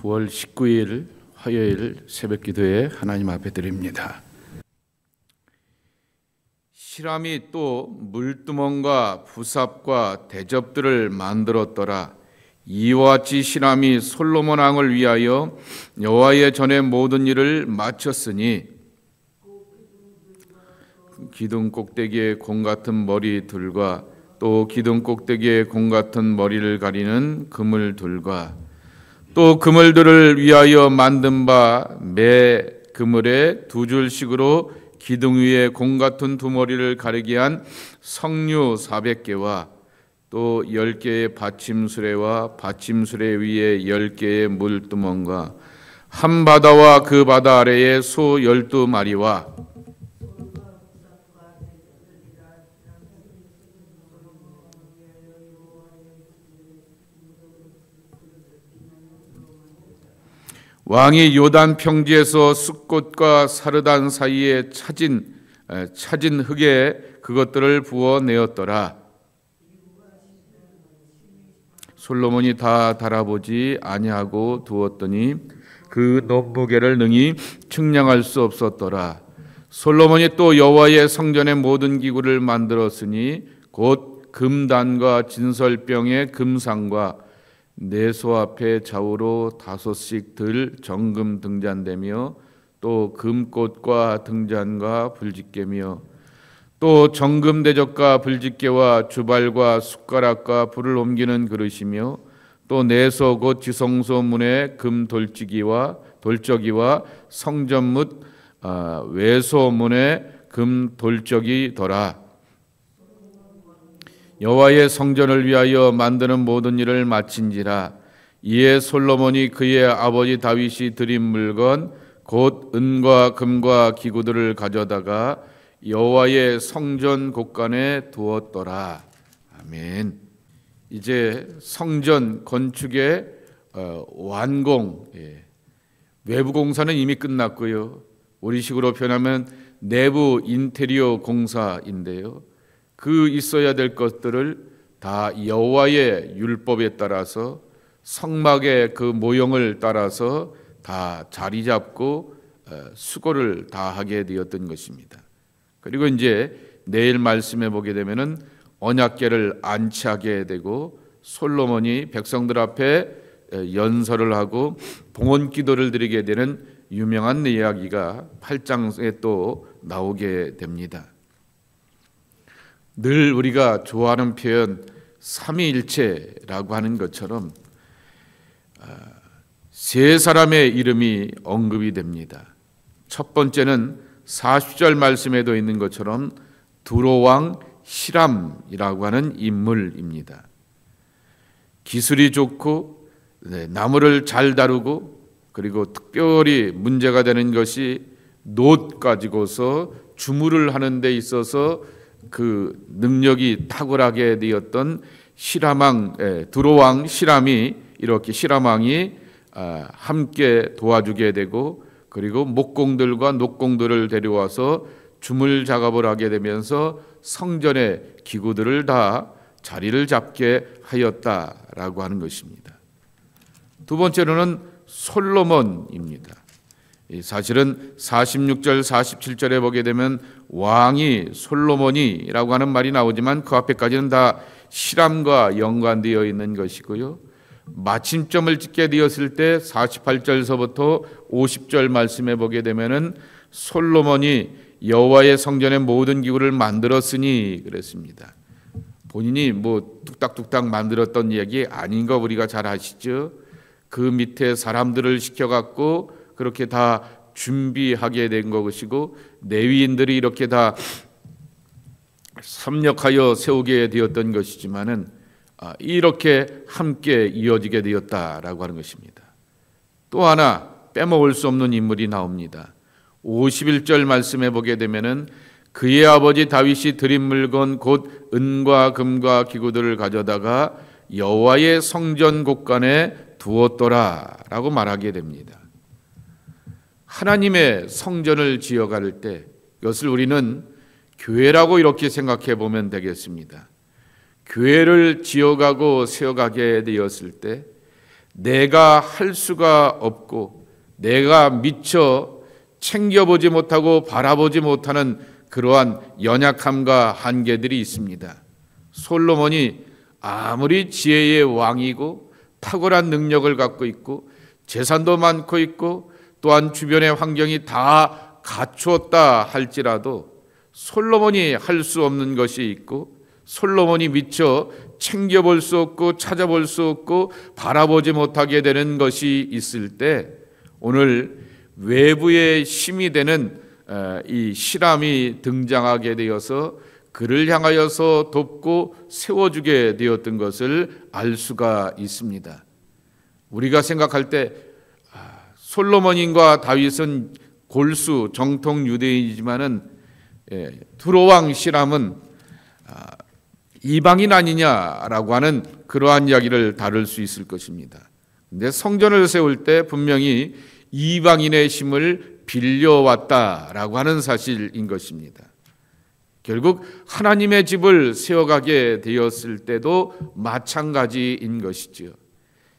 9월 19일 화요일 새벽기도에 하나님 앞에 드립니다. 시람이 또 물두멍과 부삽과 대접들을 만들었더라. 이와 같이 시람이 솔로몬 왕을 위하여 여호와의 전에 모든 일을 마쳤으니 기둥 꼭대기에 공 같은 머리둘과 또 기둥 꼭대기에 공 같은 머리를 가리는 그물둘과 또 그물들을 위하여 만든 바 매 그물에 두 줄씩으로 기둥 위에 공 같은 두 머리를 가리게 한 석류 400개와 또 10개의 받침수레와 받침수레 위에 10개의 물두멍과 한 바다와 그 바다 아래에 소 12마리와 왕이 요단 평지에서 숫꽃과 사르단 사이에 찾은 흙에 그것들을 부어 내었더라. 솔로몬이 다 달아보지 아니하고 두었더니 그 넘무게를 능히 측량할 수 없었더라. 솔로몬이 또 여호와의 성전의 모든 기구를 만들었으니 곧 금단과 진설병의 금상과 내소 앞에 좌우로 5씩 들 정금 등잔대며 또 금꽃과 등잔과 불집게며 또 정금 대접과 불집게와 주발과 숟가락과 불을 옮기는 그릇이며 또 내소 곧 지성소 문에 금 돌적이와 성전 문 외소 문에 금 돌적이더라. 여호와의 성전을 위하여 만드는 모든 일을 마친지라. 이에 솔로몬이 그의 아버지 다윗이 드린 물건 곧 은과 금과 기구들을 가져다가 여호와의 성전 곳간에 두었더라. 아멘. 이제 성전 건축의 완공, 외부 공사는 이미 끝났고요. 우리식으로 표현하면 내부 인테리어 공사인데요. 그 있어야 될 것들을 다 여호와의 율법에 따라서 성막의 그 모형을 따라서 다 자리 잡고 수고를 다 하게 되었던 것입니다. 그리고 이제 내일 말씀해 보게 되면은 언약궤를 안치하게 되고 솔로몬이 백성들 앞에 연설을 하고 봉헌 기도를 드리게 되는 유명한 이야기가 8장에 또 나오게 됩니다. 늘 우리가 좋아하는 표현 삼위일체라고 하는 것처럼 세 사람의 이름이 언급이 됩니다. 첫 번째는 40절 말씀에도 있는 것처럼 두로왕 시람이라고 하는 인물입니다. 기술이 좋고 나무를 잘 다루고 그리고 특별히 문제가 되는 것이 놋 가지고서 주물을 하는 데 있어서 그 능력이 탁월하게 되었던 두로왕 시람이 이렇게 시람왕이 함께 도와주게 되고 그리고 목공들과 녹공들을 데려와서 주물 작업을 하게 되면서 성전의 기구들을 다 자리를 잡게 하였다라고 하는 것입니다. 두 번째로는 솔로몬입니다. 사실은 46절 47절에 보게 되면 왕이 솔로몬이라고 하는 말이 나오지만 그 앞에까지는 다 시람과 연관되어 있는 것이고요. 마침점을 찍게 되었을 때 48절서부터 50절 말씀에 보게 되면은 솔로몬이 여호와의 성전의 모든 기구를 만들었으니 그랬습니다. 본인이 뭐 뚝딱뚝딱 만들었던 이야기 아닌 거 우리가 잘 아시죠? 그 밑에 사람들을 시켜갖고 그렇게 다 준비하게 된 것이고 레위인들이 이렇게 다 섭렵하여 세우게 되었던 것이지만은 이렇게 함께 이어지게 되었다라고 하는 것입니다. 또 하나 빼먹을 수 없는 인물이 나옵니다. 51절 말씀해 보게 되면은 그의 아버지 다윗이 드린 물건 곧 은과 금과 기구들을 가져다가 여호와의 성전 곳간에 두었더라라고 말하게 됩니다. 하나님의 성전을 지어갈 때 이것을 우리는 교회라고 이렇게 생각해 보면 되겠습니다. 교회를 지어가고 세워가게 되었을 때 내가 할 수가 없고 내가 미처 챙겨보지 못하고 바라보지 못하는 그러한 연약함과 한계들이 있습니다. 솔로몬이 아무리 지혜의 왕이고 탁월한 능력을 갖고 있고 재산도 많고 있고 또한 주변의 환경이 다 갖추었다 할지라도 솔로몬이 할 수 없는 것이 있고 솔로몬이 미처 챙겨볼 수 없고 찾아볼 수 없고 바라보지 못하게 되는 것이 있을 때 오늘 외부의 힘이 되는 이 시람이 등장하게 되어서 그를 향하여서 돕고 세워주게 되었던 것을 알 수가 있습니다. 우리가 생각할 때 솔로몬과 다윗은 골수 정통 유대인이지만은 두로왕 시람은 이방인 아니냐라고 하는 그러한 이야기를 다룰 수 있을 것입니다. 근데 성전을 세울 때 분명히 이방인의 힘을 빌려왔다라고 하는 사실인 것입니다. 결국 하나님의 집을 세워가게 되었을 때도 마찬가지인 것이죠.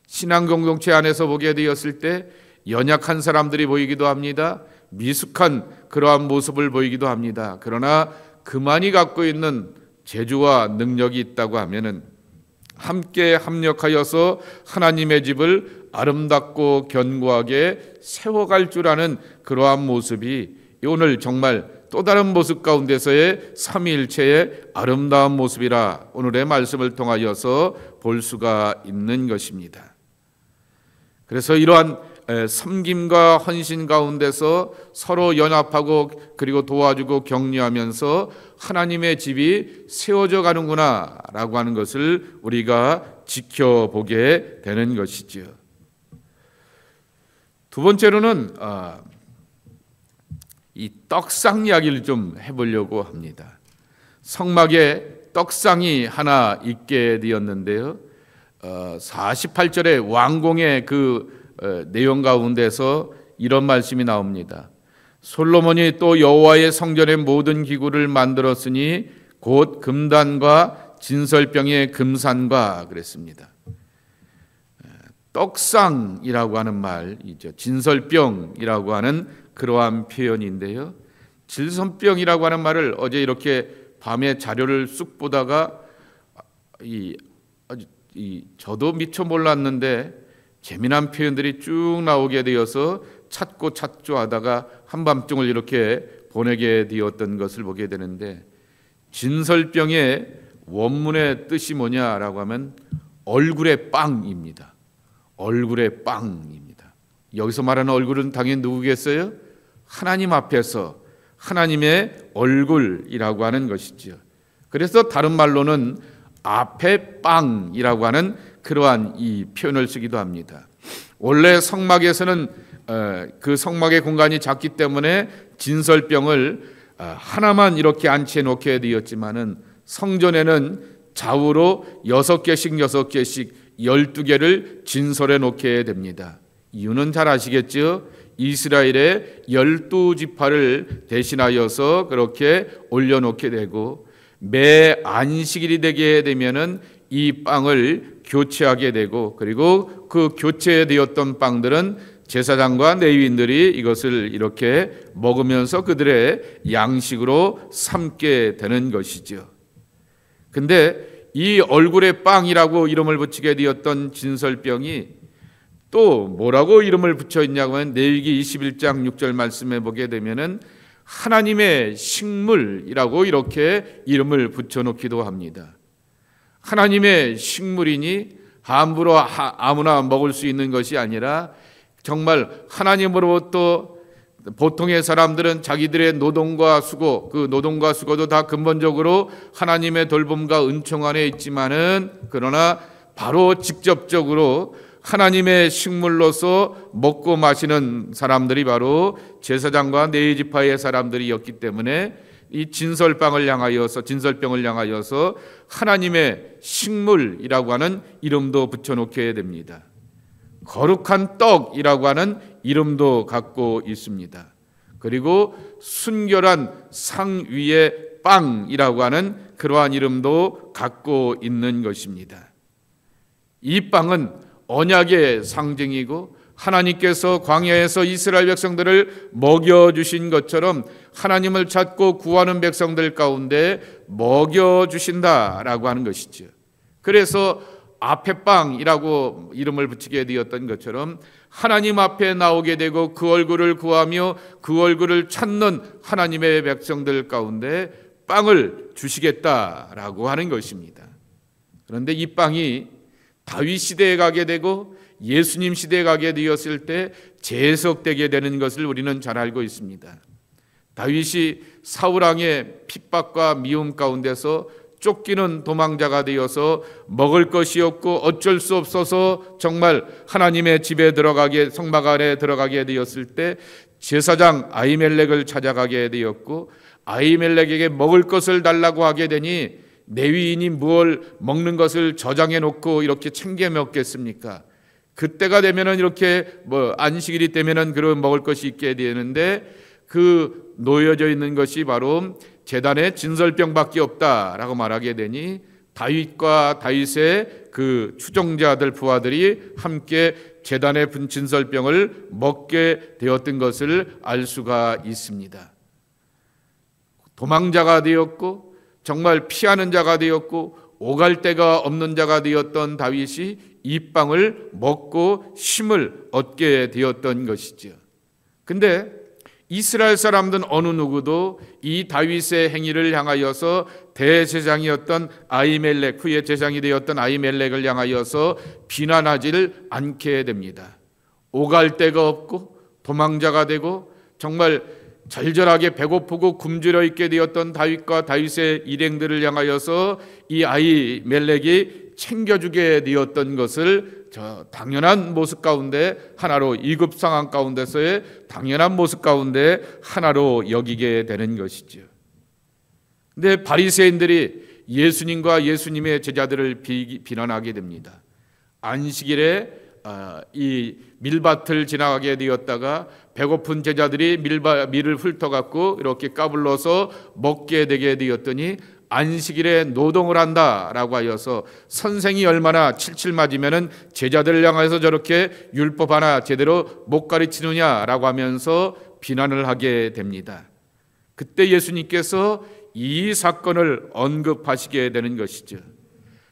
신앙 공동체 안에서 보게 되었을 때 연약한 사람들이 보이기도 합니다. 미숙한 그러한 모습을 보이기도 합니다. 그러나 그만이 갖고 있는 재주와 능력이 있다고 하면은 함께 합력하여서 하나님의 집을 아름답고 견고하게 세워갈 줄 아는 그러한 모습이 오늘 정말 또 다른 모습 가운데서의 삼위일체의 아름다운 모습이라 오늘의 말씀을 통하여서 볼 수가 있는 것입니다. 그래서 이러한 섬김과 헌신 가운데서 서로 연합하고 그리고 도와주고 격려하면서 하나님의 집이 세워져 가는구나 라고 하는 것을 우리가 지켜보게 되는 것이죠. 두 번째로는 이 떡상 이야기를 좀 해보려고 합니다. 성막에 떡상이 하나 있게 되었는데요. 48절의 왕궁의 그 내용 가운데서 이런 말씀이 나옵니다. 솔로몬이 또 여호와의 성전의 모든 기구를 만들었으니 곧 금단과 진설병의 금산과 그랬습니다. 떡상이라고 하는 말이죠. 진설병이라고 하는 그러한 표현인데요. 진설병이라고 하는 말을 어제 이렇게 밤에 자료를 쑥 보다가 저도 미처 몰랐는데 재미난 표현들이 쭉 나오게 되어서 찾고 하다가 한밤중을 이렇게 보내게 되었던 것을 보게 되는데 진설병의 원문의 뜻이 뭐냐라고 하면 얼굴의 빵입니다. 얼굴의 빵입니다. 여기서 말하는 얼굴은 당연히 누구겠어요? 하나님 앞에서 하나님의 얼굴이라고 하는 것이죠. 그래서 다른 말로는 앞에 빵이라고 하는 그러한 이 표현을 쓰기도 합니다. 원래 성막에서는 그 성막의 공간이 작기 때문에 진설병을 하나만 이렇게 안치해 놓게 되었지만은 성전에는 좌우로 6개씩 12개를 진설해 놓게 됩니다. 이유는 잘 아시겠죠? 이스라엘의 12지파를 대신하여서 그렇게 올려놓게 되고 매 안식일이 되게 되면은 이 빵을 교체하게 되고 그리고 그 교체되었던 빵들은 제사장과 레위인들이 이것을 이렇게 먹으면서 그들의 양식으로 삼게 되는 것이죠. 근데 이 얼굴의 빵이라고 이름을 붙이게 되었던 진설병이 또 뭐라고 이름을 붙여 있냐고 하면 레위기 21장 6절 말씀에 보게 되면은 하나님의 식물이라고 이렇게 이름을 붙여놓기도 합니다. 하나님의 식물이니 함부로 아무나 먹을 수 있는 것이 아니라 정말 하나님으로부터 보통의 사람들은 자기들의 노동과 수고, 그 노동과 수고도 다 근본적으로 하나님의 돌봄과 은총 안에 있지만은 그러나 바로 직접적으로 하나님의 식물로서 먹고 마시는 사람들이 바로 제사장과 레위지파의 사람들이었기 때문에 이 진설병을 향하여서 하나님의 식물이라고 하는 이름도 붙여놓게 됩니다. 거룩한 떡이라고 하는 이름도 갖고 있습니다. 그리고 순결한 상 위의 빵이라고 하는 그러한 이름도 갖고 있는 것입니다. 이 빵은 언약의 상징이고 하나님께서 광야에서 이스라엘 백성들을 먹여주신 것처럼 하나님을 찾고 구하는 백성들 가운데 먹여주신다라고 하는 것이죠. 그래서 앞에빵이라고 이름을 붙이게 되었던 것처럼 하나님 앞에 나오게 되고 그 얼굴을 구하며 그 얼굴을 찾는 하나님의 백성들 가운데 빵을 주시겠다라고 하는 것입니다. 그런데 이 빵이 다윗 시대에 가게 되고 예수님 시대에 가게 되었을 때 재해석되게 되는 것을 우리는 잘 알고 있습니다. 다윗이 사울왕의 핍박과 미움 가운데서 쫓기는 도망자가 되어서 먹을 것이 없고 어쩔 수 없어서 정말 하나님의 집에 들어가게, 성막 안에 들어가게 되었을 때 제사장 아히멜렉을 찾아가게 되었고 아히멜렉에게 먹을 것을 달라고 하게 되니 레위인이 무엇 먹는 것을 저장해 놓고 이렇게 챙겨 먹겠습니까? 그때가 되면은 이렇게 안식일이 되면은 그런 먹을 것이 있게 되는데 그 놓여져 있는 것이 바로 제단에 진설병밖에 없다라고 말하게 되니 다윗과 다윗의 그 추종자들 부하들이 함께 제단의 진설병을 먹게 되었던 것을 알 수가 있습니다. 도망자가 되었고 정말 피하는 자가 되었고 오갈 데가 없는 자가 되었던 다윗이 이 빵을 먹고 힘을 얻게 되었던 것이죠. 근데 이스라엘 사람들은 어느 누구도 이 다윗의 행위를 향하여서 대제사장이었던 아히멜렉, 후에 제사장이 되었던 아히멜렉을 향하여서 비난하지를 않게 됩니다. 오갈 데가 없고 도망자가 되고 정말 절절하게 배고프고 굶주려 있게 되었던 다윗과 다윗의 일행들을 향하여서 이 아히멜렉이 챙겨주게 되었던 것을 당연한 모습 가운데 하나로, 이급 상황 가운데서의 당연한 모습 가운데 하나로 여기게 되는 것이죠. 근데 바리새인들이 예수님과 예수님의 제자들을 비난하게 됩니다. 안식일에 이 밀밭을 지나가게 되었다가 배고픈 제자들이 밀을 훑어갖고 이렇게 까불러서 먹게 되게 되었더니 안식일에 노동을 한다라고 하여서 선생이 얼마나 칠칠 맞으면은 제자들을 향해서 저렇게 율법 하나 제대로 못 가르치느냐라고 하면서 비난을 하게 됩니다. 그때 예수님께서 이 사건을 언급하시게 되는 것이죠.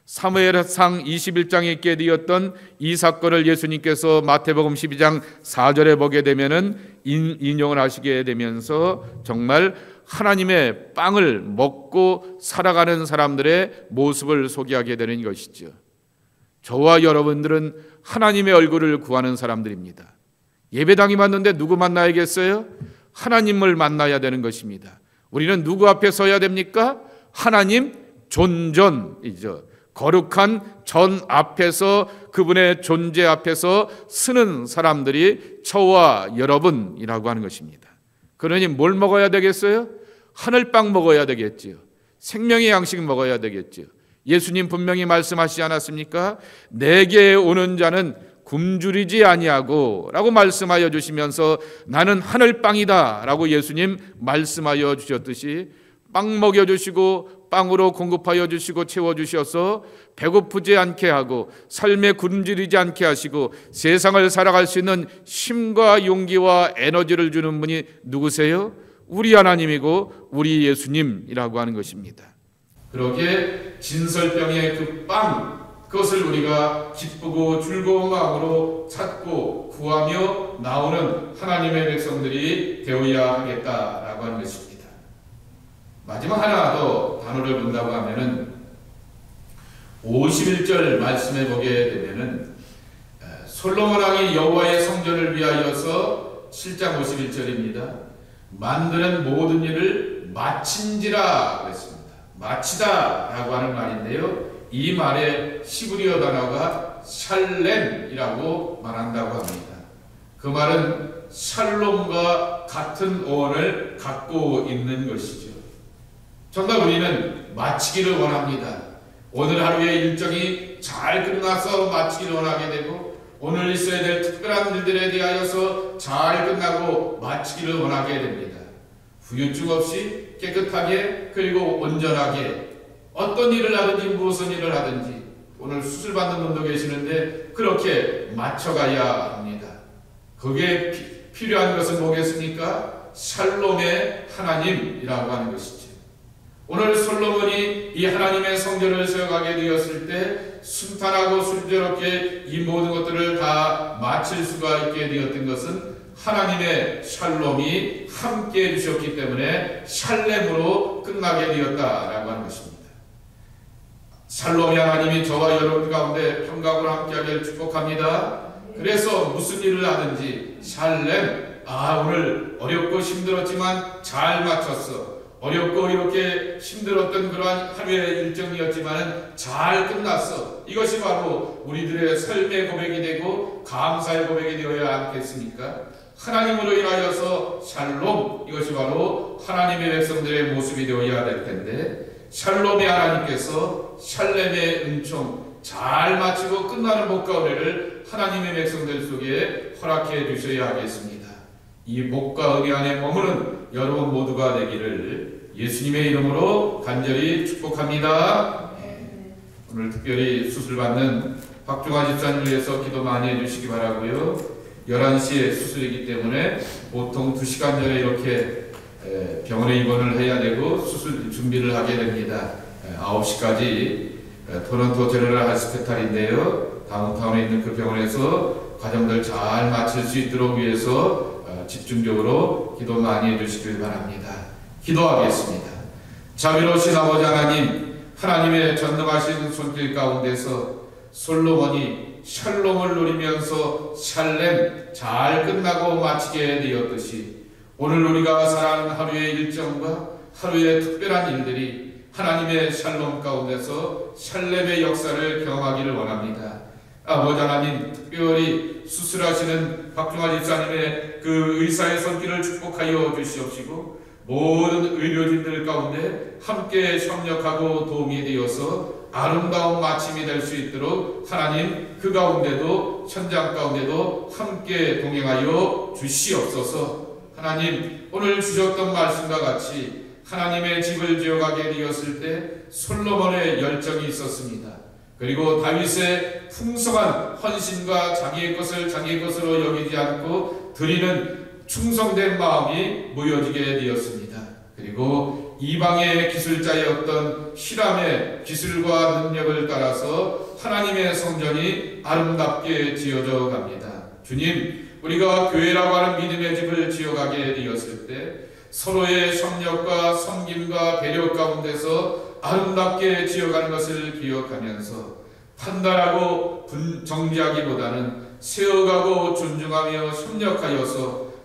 사무엘상 21장에 있게 되었던 이 사건을 예수님께서 마태복음 12장 4절에 보게 되면은 인용을 하시게 되면서 정말 하나님의 빵을 먹고 살아가는 사람들의 모습을 소개하게 되는 것이죠. 저와 여러분들은 하나님의 얼굴을 구하는 사람들입니다. 예배당이 왔는데 누구 만나야겠어요? 하나님을 만나야 되는 것입니다. 우리는 누구 앞에 서야 됩니까? 하나님 존전이죠. 거룩한 전 앞에서, 그분의 존재 앞에서 서는 사람들이 저와 여러분이라고 하는 것입니다. 그러니 뭘 먹어야 되겠어요? 하늘빵 먹어야 되겠지요. 생명의 양식 먹어야 되겠지요. 예수님 분명히 말씀하시지 않았습니까? 내게 오는 자는 굶주리지 아니하고 라고 말씀하여 주시면서 나는 하늘빵이다 라고 예수님 말씀하여 주셨듯이 빵 먹여주시고 빵으로 공급하여 주시고 채워주셔서 배고프지 않게 하고 삶에 굶주리지 않게 하시고 세상을 살아갈 수 있는 힘과 용기와 에너지를 주는 분이 누구세요? 우리 하나님이고 우리 예수님이라고 하는 것입니다. 그렇게 진설병의 그 빵, 그것을 우리가 기쁘고 즐거운 마음으로 찾고 구하며 나오는 하나님의 백성들이 되어야 하겠다라고 하는 것입니다. 마지막 하나 더 단어를 본다고 하면은 51절 말씀에 보게 되면은 솔로몬 왕이 여호와의 성전을 위하여서 7장 51절입니다. 만드는 모든 일을 마친지라 그랬습니다. 마치다라고 하는 말인데요. 이 말의 히브리어 단어가 샬렘이라고 말한다고 합니다. 그 말은 샬롬과 같은 어원을 갖고 있는 것이죠. 정말 우리는 마치기를 원합니다. 오늘 하루의 일정이 잘 끝나서 마치기를 원하게 되고 오늘 있어야 될 특별한 일들에 대하여서 잘 끝나고 마치기를 원하게 됩니다. 후유증 없이 깨끗하게 그리고 온전하게 어떤 일을 하든지 무슨 일을 하든지 오늘 수술 받는 분도 계시는데 그렇게 맞춰가야 합니다. 거기에 필요한 것은 뭐겠습니까? 샬롬의 하나님이라고 하는 것이죠. 오늘 솔로몬이 이 하나님의 성전을 세워가게 되었을 때 순탄하고 순조롭게 이 모든 것들을 다 마칠 수가 있게 되었던 것은 하나님의 샬롬이 함께 해주셨기 때문에 샬렘으로 끝나게 되었다라고 하는 것입니다. 샬롬의 하나님이 저와 여러분 가운데 평강으로 함께하기를 축복합니다. 그래서 무슨 일을 하든지 샬렘, 오늘 어렵고 힘들었지만 잘 마쳤어. 어렵고 이렇게 힘들었던 그러한 하루의 일정이었지만 잘 끝났어. 이것이 바로 우리들의 삶의 고백이 되고 감사의 고백이 되어야 않겠습니까? 하나님으로 인하여서 샬롬, 이것이 바로 하나님의 백성들의 모습이 되어야 될 텐데 샬롬의 하나님께서 샬렘의 은총 잘 마치고 끝나는 복과 은혜를 하나님의 백성들 속에 허락해 주셔야 하겠습니다. 이 복과 은혜 안에 머무는 여러분 모두가 되기를 예수님의 이름으로 간절히 축복합니다. 오늘 특별히 수술받는 박종환 집사님을 위해서 기도 많이 해주시기 바라고요. 11시에 수술이기 때문에 보통 2시간 전에 이렇게 병원에 입원을 해야 되고 수술 준비를 하게 됩니다. 9시까지 토론토 제너럴 하스피탈인데요. 다운타운에 있는 그 병원에서 과정들 잘 마칠 수 있도록 위해서 집중적으로 기도 많이 해주시길 바랍니다. 기도하겠습니다. 자비로우신 아버지 하나님, 하나님의 전능하신 손길 가운데서 솔로몬이 샬롬을 누리면서 샬렘 잘 끝나고 마치게 되었듯이 오늘 우리가 살아가는 하루의 일정과 하루의 특별한 일들이 하나님의 샬롬 가운데서 샬렘의 역사를 경험하기를 원합니다. 아버지 하나님, 특별히 수술하시는 박종환 집사님의 그 의사의 손길을 축복하여 주시옵시고 모든 의료진들 가운데 함께 협력하고 도움이 되어서 아름다운 마침이 될 수 있도록 하나님 그 가운데도 현장 가운데도 함께 동행하여 주시옵소서. 하나님, 오늘 주셨던 말씀과 같이 하나님의 집을 지어가게 되었을 때 솔로몬의 열정이 있었습니다. 그리고 다윗의 풍성한 헌신과 자기의 것을 자기의 것으로 여기지 않고 드리는 충성된 마음이 모여지게 되었습니다. 그리고 이방의 기술자였던 히람의 기술과 능력을 따라서 하나님의 성전이 아름답게 지어져 갑니다. 주님, 우리가 교회라고 하는 믿음의 집을 지어가게 되었을 때 서로의 협력과 섬김과 배려 가운데서 아름답게 지어가는 것을 기억하면서 판단하고 정지하기보다는 세워가고 존중하며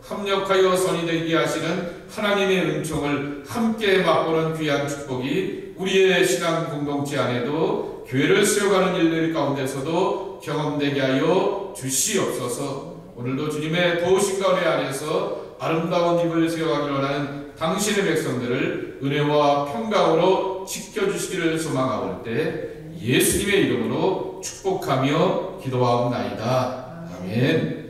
협력하여 선이 되게 하시는 하나님의 은총을 함께 맛보는 귀한 축복이 우리의 신앙 공동체 안에도 교회를 세워가는 일들 가운데서도 경험되게 하여 주시옵소서. 오늘도 주님의 도우신 은혜 안에서 아름다운 집을 세워가기를 원하는 당신의 백성들을 은혜와 평강으로 지켜주시기를 소망하올 때 예수님의 이름으로 축복하며 기도하옵나이다. 아멘.